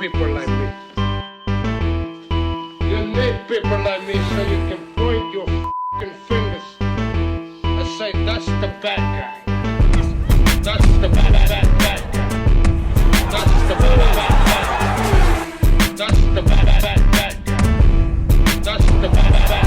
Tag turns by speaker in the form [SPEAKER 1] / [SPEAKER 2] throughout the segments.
[SPEAKER 1] people like me. You need people like me so you can point your f***ing fingers and say, that's the bad guy. That's the bad guy. That's the bad guy. That's the bad guy. That's the bad guy.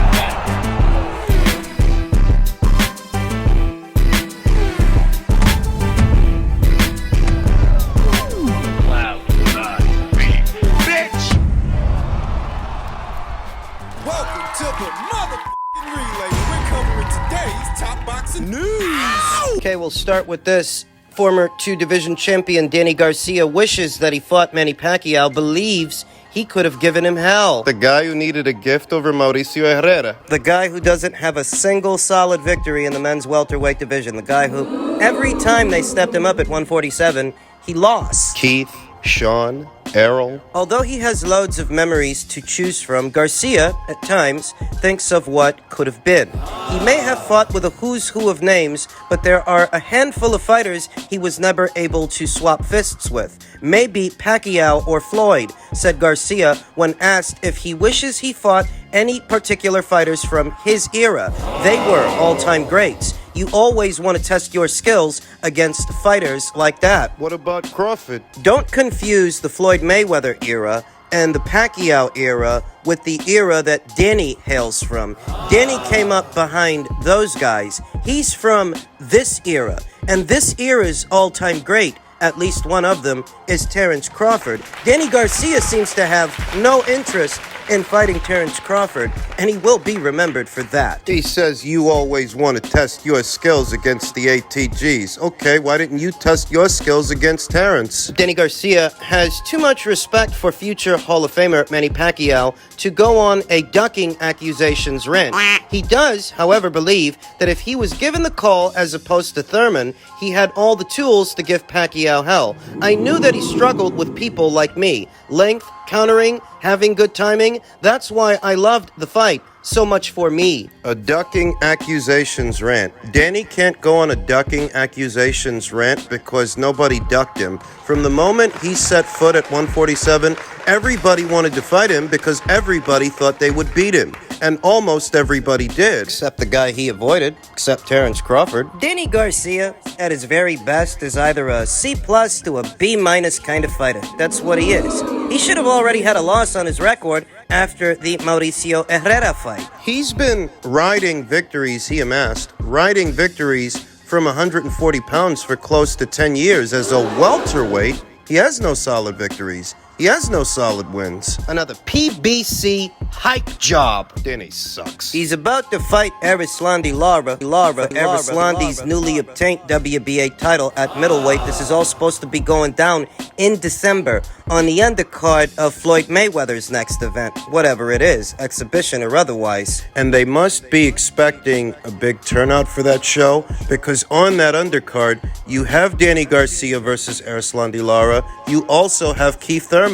[SPEAKER 2] Welcome to the motherfucking relay. We're covering today's top boxing news.
[SPEAKER 3] Okay, we'll start with this. Former two-division champion Danny Garcia wishes that he fought Manny Pacquiao, believes he could have given him hell.
[SPEAKER 4] The guy who needed a gift over Mauricio Herrera.
[SPEAKER 3] The guy who doesn't have a single solid victory in the men's welterweight division. The guy who, every time they stepped him up at 147, he lost.
[SPEAKER 4] Keith, Sean, Errol.
[SPEAKER 3] Although he has loads of memories to choose from, Garcia, at times, thinks of what could have been. He may have fought with a who's who of names, but there are a handful of fighters he was never able to swap fists with. Maybe Pacquiao or Floyd, said Garcia when asked if he wishes he fought any particular fighters from his era. They were all-time greats. You always want to test your skills against fighters like that.
[SPEAKER 4] What about Crawford?
[SPEAKER 3] Don't confuse the Floyd Mayweather era and the Pacquiao era with the era that Danny hails from. Danny came up behind those guys. He's from this era, and this era's all-time great, at least one of them, is Terence Crawford. Danny Garcia seems to have no interest in fighting Terence Crawford, and he will be remembered for that.
[SPEAKER 4] He says you always want to test your skills against the ATGs. Okay, why didn't you test your skills against Terence?
[SPEAKER 3] Danny Garcia has too much respect for future Hall of Famer Manny Pacquiao to go on a ducking accusations rant. He does, however, believe that if he was given the call as opposed to Thurman, he had all the tools to give Pacquiao hell. I knew that he struggled with people like me. Length, countering, having good timing. That's why I loved the fight. So much for me.
[SPEAKER 4] A ducking accusations rant. Danny can't go on a ducking accusations rant because nobody ducked him. From the moment he set foot at 147, everybody wanted to fight him because everybody thought they would beat him. And almost everybody did.
[SPEAKER 3] Except the guy he avoided, except Terence Crawford. Danny Garcia, at his very best, is either a C+ to a B- kind of fighter. That's what he is. He should have already had a loss on his record after the Mauricio Herrera fight.
[SPEAKER 4] He's been riding victories he amassed, riding victories from 140 pounds for close to 10 years. As a welterweight, he has no solid victories. He has no solid wins.
[SPEAKER 3] Another PBC hype job.
[SPEAKER 4] Danny sucks.
[SPEAKER 3] He's about to fight Lara. Erislandi's newly obtained WBA title at middleweight. This is all supposed to be going down in December on the undercard of Floyd Mayweather's next event. Whatever it is, exhibition or otherwise.
[SPEAKER 4] And they must be expecting a big turnout for that show because on that undercard, you have Danny Garcia versus Lara. You also have Keith Thurman.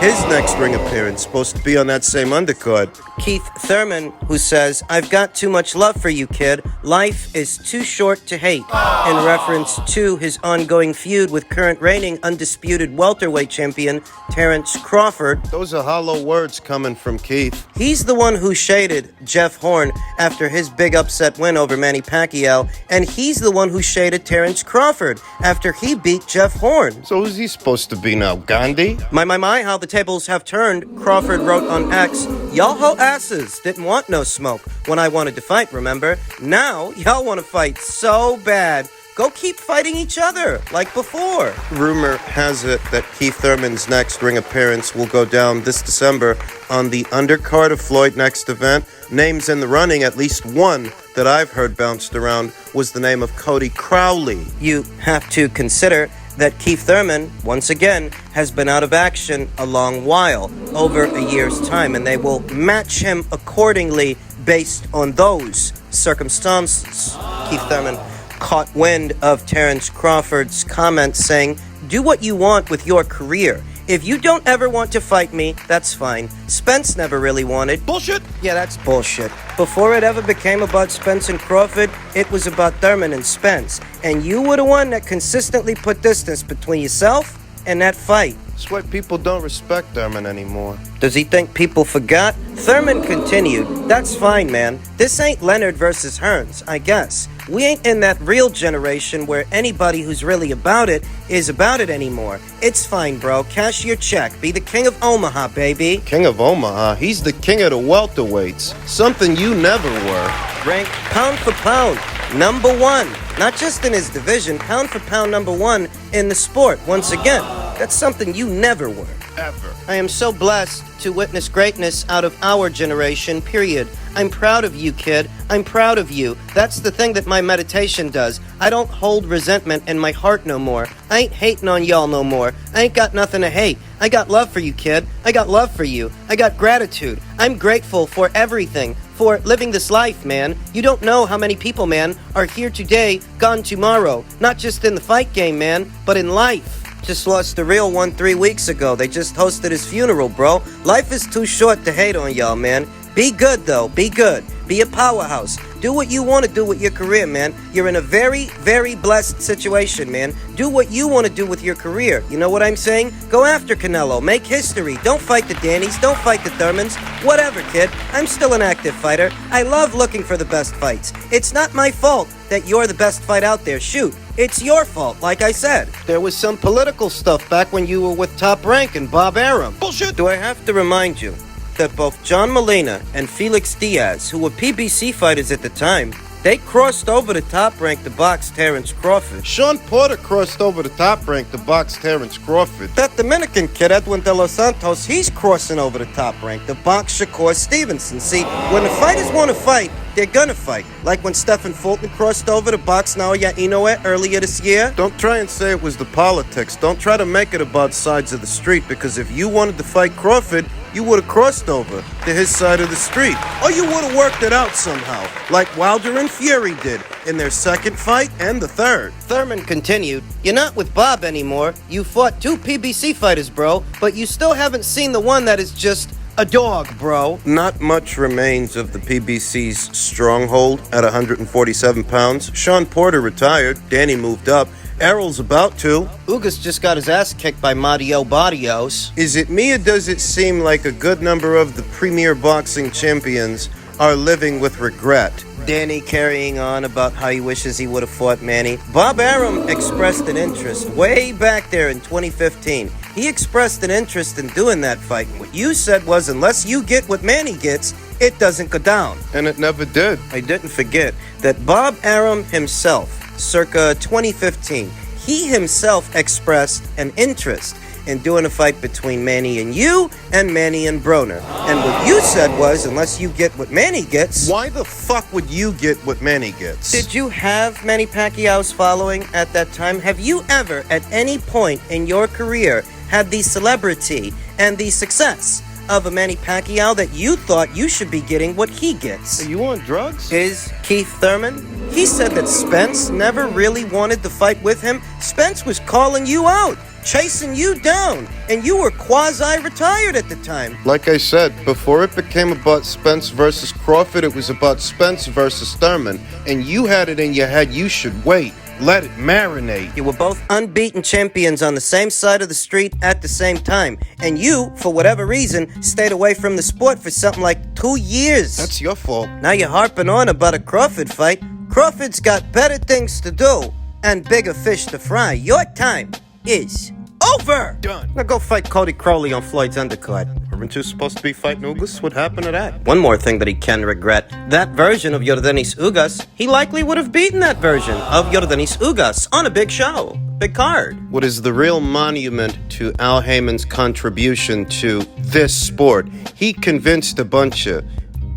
[SPEAKER 4] His next ring appearance supposed to be on that same undercard.
[SPEAKER 3] Keith Thurman, who says, "I've got too much love for you, kid. Life is too short to hate," in reference to his ongoing feud with current reigning undisputed welterweight champion Terence Crawford.
[SPEAKER 4] Those are hollow words coming from Keith.
[SPEAKER 3] He's the one who shaded Jeff Horn after his big upset win over Manny Pacquiao, and he's the one who shaded Terence Crawford after he beat Jeff Horn.
[SPEAKER 4] So who's he supposed to be now, Gandhi?
[SPEAKER 3] My, how the tables have turned, Crawford wrote on X, "Y'all hoe asses didn't want no smoke when I wanted to fight, remember? Now, y'all want to fight so bad. Go keep fighting each other, like before."
[SPEAKER 4] Rumor has it that Keith Thurman's next ring appearance will go down this December on the undercard of Floyd's next event. Names in the running, at least one that I've heard bounced around, was the name of Cody Crowley.
[SPEAKER 3] You have to consider that Keith Thurman, once again, has been out of action a long while, over a year's time, and they will match him accordingly based on those circumstances. Keith Thurman caught wind of Terence Crawford's comments saying, "Do what you want with your career. If you don't ever want to fight me, that's fine. Spence never really wanted."
[SPEAKER 4] Bullshit!
[SPEAKER 3] Yeah, that's bullshit. Before it ever became about Spence and Crawford, it was about Thurman and Spence. And you were the one that consistently put distance between yourself and that fight.
[SPEAKER 4] That's why people don't respect Thurman anymore.
[SPEAKER 3] Does he think people forgot? Thurman continued, that's fine, man. This ain't Leonard versus Hearns, I guess. We ain't in that real generation where anybody who's really about it is about it anymore. It's fine, bro. Cash your check. Be the king of Omaha, baby.
[SPEAKER 4] King of Omaha? He's the king of the welterweights. Something you never were.
[SPEAKER 3] Ranked pound for pound, #1. Not just in his division, pound for pound #1 in the sport. Once again, that's something you never were.
[SPEAKER 4] Ever.
[SPEAKER 3] I am so blessed to witness greatness out of our generation, period. I'm proud of you, kid. I'm proud of you. That's the thing that my meditation does. I don't hold resentment in my heart no more. I ain't hating on y'all no more. I ain't got nothing to hate. I got love for you, kid. I got love for you. I got gratitude. I'm grateful for everything, for living this life, man. You don't know how many people, man, are here today, gone tomorrow. Not just in the fight game, man, but in life. Just lost a real one 3 weeks ago. They just hosted his funeral, bro. Life is too short to hate on y'all, man. Be good, though. Be good. Be a powerhouse. Do what you want to do with your career, man. You're in a very, very blessed situation, man. Do what you want to do with your career. You know what I'm saying? Go after Canelo. Make history. Don't fight the Dannys. Don't fight the Thurmans. Whatever, kid. I'm still an active fighter. I love looking for the best fights. It's not my fault that you're the best fight out there. Shoot. It's your fault, like I said. There was some political stuff back when you were with Top Rank and Bob Arum. Bullshit! Do I have to remind you that both John Molina and Felix Diaz, who were PBC fighters at the time, they crossed over to Top Rank to box Terrence Crawford.
[SPEAKER 4] Sean Porter crossed over to Top Rank to box Terrence Crawford.
[SPEAKER 3] That Dominican kid, Edwin De Los Santos, he's crossing over to Top Rank to box Shakur Stevenson. See, when the fighters want to fight, they're gonna fight. Like when Stephen Fulton crossed over to box Naoya Inoue earlier this year.
[SPEAKER 4] Don't try and say it was the politics. Don't try to make it about sides of the street, because if you wanted to fight Crawford, you would have crossed over to his side of the street. Or you would have worked it out somehow, like Wilder and Fury did in their second fight and the third.
[SPEAKER 3] Thurman continued, you're not with Bob anymore. You fought 2 PBC fighters, bro, but you still haven't seen the one that is just a dog, bro.
[SPEAKER 4] Not much remains of the PBC's stronghold at 147 pounds. Sean Porter retired. Danny moved up. Errol's about to.
[SPEAKER 3] Ugas just got his ass kicked by Mario Barrios.
[SPEAKER 4] Is it me, or does it seem like a good number of the premier boxing champions are living with regret?
[SPEAKER 3] Danny carrying on about how he wishes he would have fought Manny. Bob Arum expressed an interest way back there in 2015. He expressed an interest in doing that fight. What you said was, unless you get what Manny gets, it doesn't go down.
[SPEAKER 4] And it never did.
[SPEAKER 3] I didn't forget that Bob Arum himself, circa 2015, he himself expressed an interest in doing a fight between Manny and you and Manny and Broner. And what you said was, unless you get what Manny gets...
[SPEAKER 4] Why the fuck would you get what Manny gets?
[SPEAKER 3] Did you have Manny Pacquiao's following at that time? Have you ever, at any point in your career, had the celebrity and the success of a Manny Pacquiao that you thought you should be getting what he gets?
[SPEAKER 4] Are you on drugs?
[SPEAKER 3] Is Keith Thurman? He said that Spence never really wanted to fight with him. Spence was calling you out, chasing you down, and you were quasi-retired at the time.
[SPEAKER 4] Like I said, before it became about Spence versus Crawford, it was about Spence versus Thurman, and you had it in your head you should wait. Let it marinate.
[SPEAKER 3] You were both unbeaten champions on the same side of the street at the same time. And you, for whatever reason, stayed away from the sport for something like 2 years.
[SPEAKER 4] That's your fault.
[SPEAKER 3] Now you're harping on about a Crawford fight. Crawford's got better things to do and bigger fish to fry. Your time is over.
[SPEAKER 4] Done.
[SPEAKER 3] Now go fight Cody Crowley on Floyd's undercard.
[SPEAKER 4] Weren't you supposed to be fighting Ugas? What happened to that?
[SPEAKER 3] One more thing that he can regret. That version of Yordenis Ugas, he likely would have beaten that version of Yordenis Ugas on a big show. Big card.
[SPEAKER 4] What is the real monument to Al Heyman's contribution to this sport? He convinced a bunch of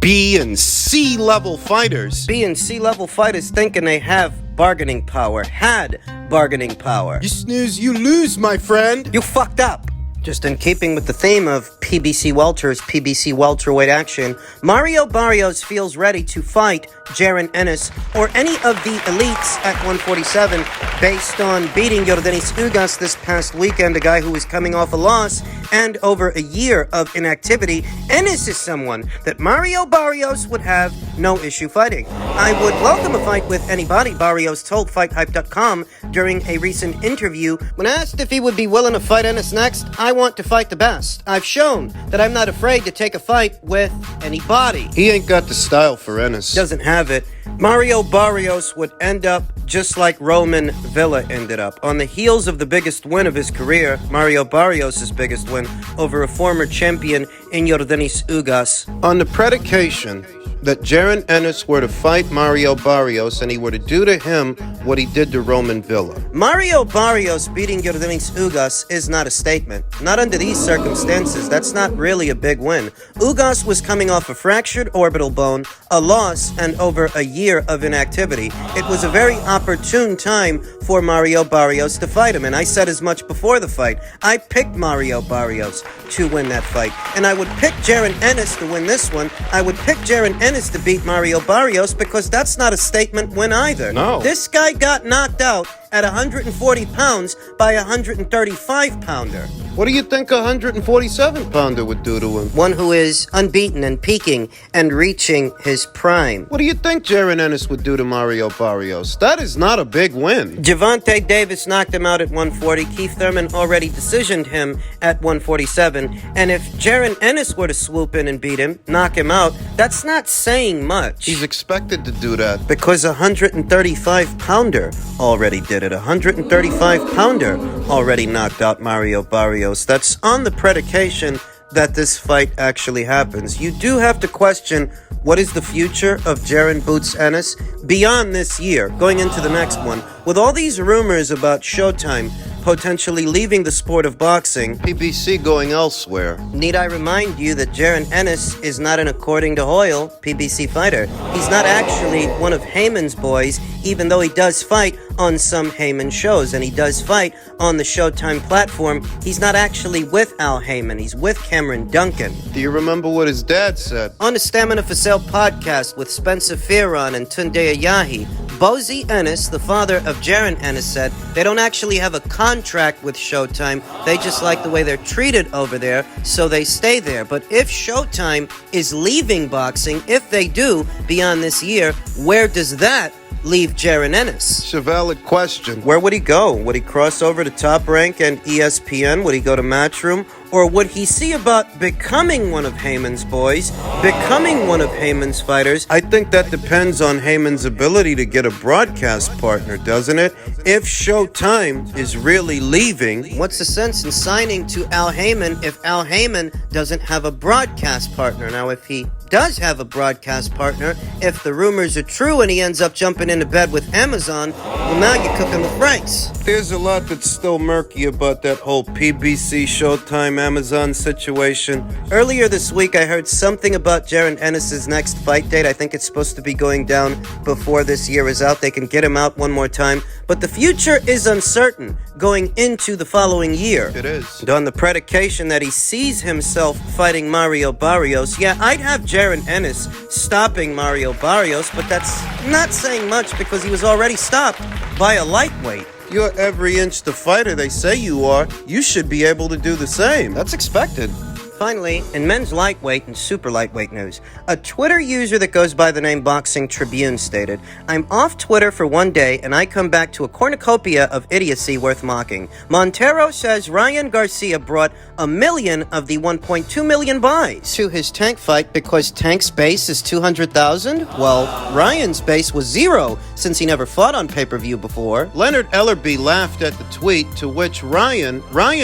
[SPEAKER 4] B and C level fighters.
[SPEAKER 3] B and C level fighters thinking they have bargaining power, had bargaining power.
[SPEAKER 4] You snooze, you lose, my friend.
[SPEAKER 3] You fucked up. Just in keeping with the theme of PBC Welter's PBC Welterweight action, Mario Barrios feels ready to fight Jaron Ennis or any of the elites at 147 based on beating Yordenis Ugas this past weekend, a guy who was coming off a loss and over a year of inactivity, Ennis is someone that Mario Barrios would have no issue fighting. I would welcome a fight with anybody, Barrios told FightHype.com during a recent interview. When asked if he would be willing to fight Ennis next, I want to fight the best. I've shown that I'm not afraid to take a fight with anybody.
[SPEAKER 4] He ain't got the style for Ennis.
[SPEAKER 3] Doesn't have it. Mario Barrios would end up just like Roman Villa ended up. On the heels of the biggest win of his career, Mario Barrios' biggest win over a former champion in Yordenis Ugas.
[SPEAKER 4] On the predication that Jaron Ennis were to fight Mario Barrios and he were to do to him what he did to Roman Villa.
[SPEAKER 3] Mario Barrios beating Yordenis Ugas is not a statement. Not under these circumstances. That's not really a big win. Ugas was coming off a fractured orbital bone, a loss, and over a year of inactivity. It was a very opportune time for Mario Barrios to fight him, and I said as much before the fight. I picked Mario Barrios to win that fight, and I would pick Jaron Ennis to win this one. I would pick Jaron Ennis to beat Mario Barrios because that's not a statement win either.
[SPEAKER 4] No.
[SPEAKER 3] This guy got knocked out at 140 pounds by a 135-pounder.
[SPEAKER 4] What do you think a 147-pounder would do to him?
[SPEAKER 3] One who is unbeaten and peaking and reaching his prime.
[SPEAKER 4] What do you think Jaron Ennis would do to Mario Barrios? That is not a big win.
[SPEAKER 3] Gervonta Davis knocked him out at 140. Keith Thurman already decisioned him at 147. And if Jaron Ennis were to swoop in and beat him, knock him out, that's not saying much.
[SPEAKER 4] He's expected to do that.
[SPEAKER 3] Because a 135-pounder already did it. A 135-pounder already knocked out Mario Barrios. That's on the predication that this fight actually happens. You do have to question what is the future of Jaron Boots Ennis beyond this year, going into the next one. With all these rumors about Showtime potentially leaving the sport of boxing,
[SPEAKER 4] PBC going elsewhere.
[SPEAKER 3] need I remind you that Jaron Ennis is not an according to Hoyle PBC fighter. He's not actually one of Heyman's boys, even though he does fight on some Heyman shows, and he does fight on the Showtime platform. He's not actually with Al Heyman, he's with Cameron Duncan.
[SPEAKER 4] Do you remember what his dad said?
[SPEAKER 3] On the Stamina for Sale podcast with Spencer Fearon and Tunde Ayahi, Bozy Ennis, the father of Jaron Ennis, said they don't actually have a contract with Showtime. They just like the way they're treated over there, so they stay there. But if Showtime is leaving boxing, if they do, beyond this year, where does that leave Jaron Ennis?
[SPEAKER 4] It's a valid question.
[SPEAKER 3] Where would he go? Would he cross over to Top Rank and ESPN? Would he go to Matchroom? Or would he see about becoming one of Heyman's boys, becoming one of Heyman's fighters?
[SPEAKER 4] I think that depends on Heyman's ability to get a broadcast partner, doesn't it? If Showtime is really leaving,
[SPEAKER 3] What's the sense in signing to Al Heyman if Al Heyman doesn't have a broadcast partner? Now, if he does have a broadcast partner, if the rumors are true and he ends up jumping into bed with Amazon, well, now you're cooking with rice.
[SPEAKER 4] there's a lot that's still murky about that whole PBC Showtime Amazon situation.
[SPEAKER 3] Earlier this week, I heard something about Jaron Ennis' next fight date. I think it's supposed to be going down before this year is out. They can get him out one more time. But the future is uncertain going into the following year.
[SPEAKER 4] It is.
[SPEAKER 3] And on the predication that he sees himself fighting Mario Barrios, yeah, I'd have Jaron Ennis stopping Mario Barrios, but that's not saying much because he was already stopped by a lightweight.
[SPEAKER 4] You're every inch the fighter they say you are. You should be able to do the same.
[SPEAKER 3] That's expected. Finally, in men's lightweight and super lightweight news, a Twitter user that goes by the name Boxing Tribune stated, "I'm off Twitter for one day and I come back to a cornucopia of idiocy worth mocking. Montero says Ryan Garcia brought 1 million of the 1.2 million buys to his Tank fight because Tank's base is 200,000? Well, Ryan's base was 0 since he never fought on pay-per-view before."
[SPEAKER 4] Leonard Ellerbe laughed at the tweet, to which Ryan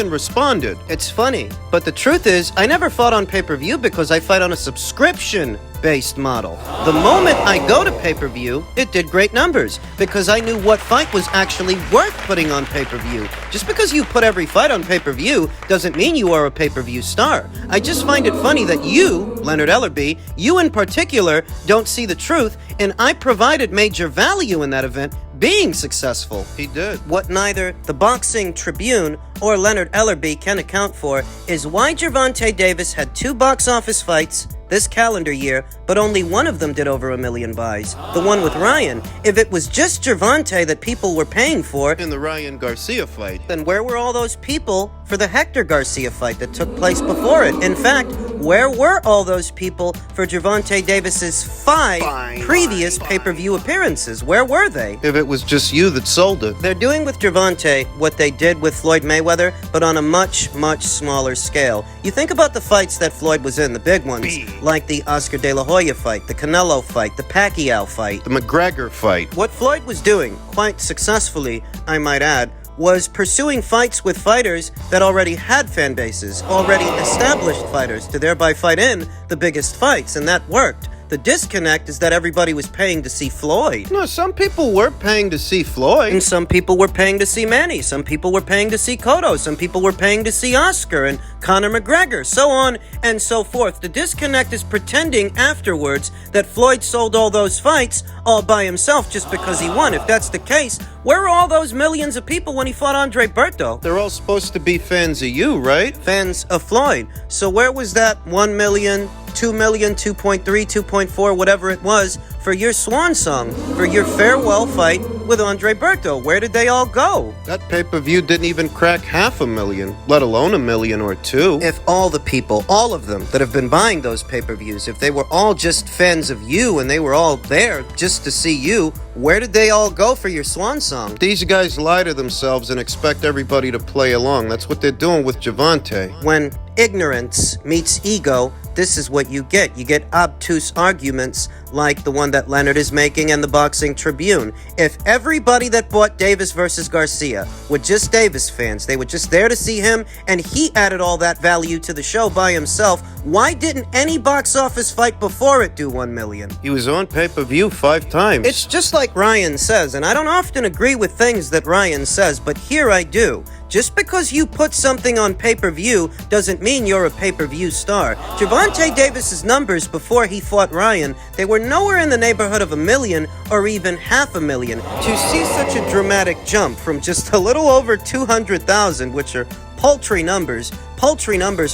[SPEAKER 4] responded.
[SPEAKER 3] It's funny, but the truth is, I never fought on pay-per-view because I fight on a subscription-based model. The moment I go to pay-per-view, it did great numbers because I knew what fight was actually worth putting on pay-per-view. Just because you put every fight on pay-per-view doesn't mean you are a pay-per-view star. I just find it funny that you, Leonard Ellerbe, you in particular, don't see the truth, and I provided major value in that event being successful.
[SPEAKER 4] He did.
[SPEAKER 3] What neither the Boxing Tribune or Leonard Ellerbe can account for is why Gervonta Davis had 2 box office fights this calendar year, but only one of them did over 1 million buys. The one with Ryan. If it was just Gervonta that people were paying for,
[SPEAKER 4] In the Ryan Garcia fight.
[SPEAKER 3] then where were all those people for the Hector Garcia fight that took place before it? In fact, where were all those people for Gervonta Davis's five previous pay-per-view appearances? Where were they?
[SPEAKER 4] If it was just you that sold it.
[SPEAKER 3] They're doing with Gervonta what they did with Floyd Mayweather, but on a much, much smaller scale. You think about the fights that Floyd was in, the big ones, like the Oscar De La Hoya fight, the Canelo fight, the Pacquiao fight.
[SPEAKER 4] The McGregor fight.
[SPEAKER 3] What Floyd was doing, quite successfully, I might add, was pursuing fights with fighters that already had fan bases, already established fighters, to thereby fight in the biggest fights, and that worked. The disconnect is that everybody was paying to see Floyd.
[SPEAKER 4] No, some people were paying to see Floyd.
[SPEAKER 3] And some people were paying to see Manny. Some people were paying to see Cotto. Some people were paying to see Oscar and Conor McGregor, so on and so forth. The disconnect is pretending afterwards that Floyd sold all those fights all by himself just because he won. If that's the case, where were all those millions of people when he fought Andre Berto?
[SPEAKER 4] They're all supposed to be fans of you, right?
[SPEAKER 3] Fans of Floyd. So where was that 1 million, 2 million, 2.3, 2.4, whatever it was, for your swan song, for your farewell fight with Andre Berto? Where did they all go?
[SPEAKER 4] That pay-per-view didn't even crack 500,000, let alone 1 million or 2.
[SPEAKER 3] If all the people, all of them that have been buying those pay-per-views, if they were all just fans of you and they were all there just to see you, where did they all go for your swan song?
[SPEAKER 4] These guys lie to themselves and expect everybody to play along. That's what they're doing with Gervonta.
[SPEAKER 3] When ignorance meets ego, this is what you get. You get obtuse arguments like the one that Leonard is making and the Boxing Tribune. If everybody that bought Davis versus Garcia were just Davis fans, they were just there to see him, and he added all that value to the show by himself, why didn't any box office fight before it do 1 million?
[SPEAKER 4] He was on pay-per-view 5 times.
[SPEAKER 3] It's just like Ryan says, and I don't often agree with things that Ryan says, but here I do. Just because you put something on pay-per-view doesn't mean you're a pay-per-view star. Gervonta Davis's numbers before he fought Ryan, they were nowhere in the neighborhood of 1 million or even 500,000. To see such a dramatic jump from just a little over 200,000, which are paltry numbers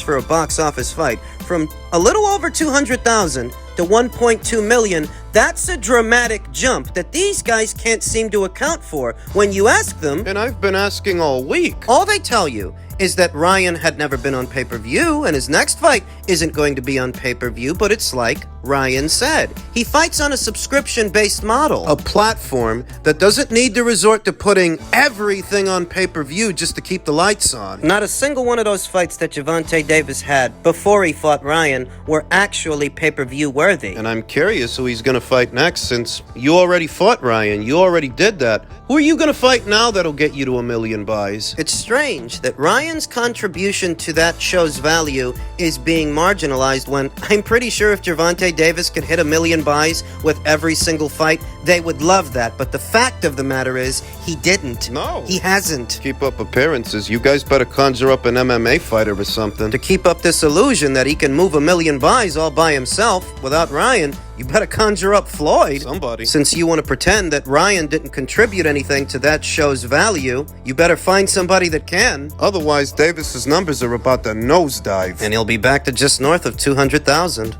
[SPEAKER 3] for a box office fight, from a little over 200,000 to 1.2 million, that's a dramatic jump that these guys can't seem to account for. When you ask them,
[SPEAKER 4] And I've been asking all week.
[SPEAKER 3] all they tell you is that Ryan had never been on pay-per-view, and his next fight isn't going to be on pay-per-view, but it's like Ryan said. He fights on a subscription-based model.
[SPEAKER 4] A platform that doesn't need to resort to putting everything on pay-per-view just to keep the lights on.
[SPEAKER 3] Not a single one of those fights that Gervonta Davis had before he fought Ryan were actually pay-per-view worthy.
[SPEAKER 4] And I'm curious who he's going to fight next, since you already fought Ryan. You already did that. Who are you going to fight now that'll get you to 1 million buys?
[SPEAKER 3] It's strange that Ryan's contribution to that show's value is being marginalized when I'm pretty sure if Gervonta Davis could hit 1 million buys with every single fight, they would love that. But the fact of the matter is, he didn't.
[SPEAKER 4] No.
[SPEAKER 3] He hasn't.
[SPEAKER 4] Keep up appearances. You guys better conjure up an MMA fighter or something.
[SPEAKER 3] To keep up this illusion that he can move 1 million buys all by himself without Ryan, you better conjure up Floyd.
[SPEAKER 4] Somebody.
[SPEAKER 3] Since you want to pretend that Ryan didn't contribute anything to that show's value, you better find somebody that can.
[SPEAKER 4] Otherwise, Davis's numbers are about to nosedive.
[SPEAKER 3] And he'll be back to just north of 200,000.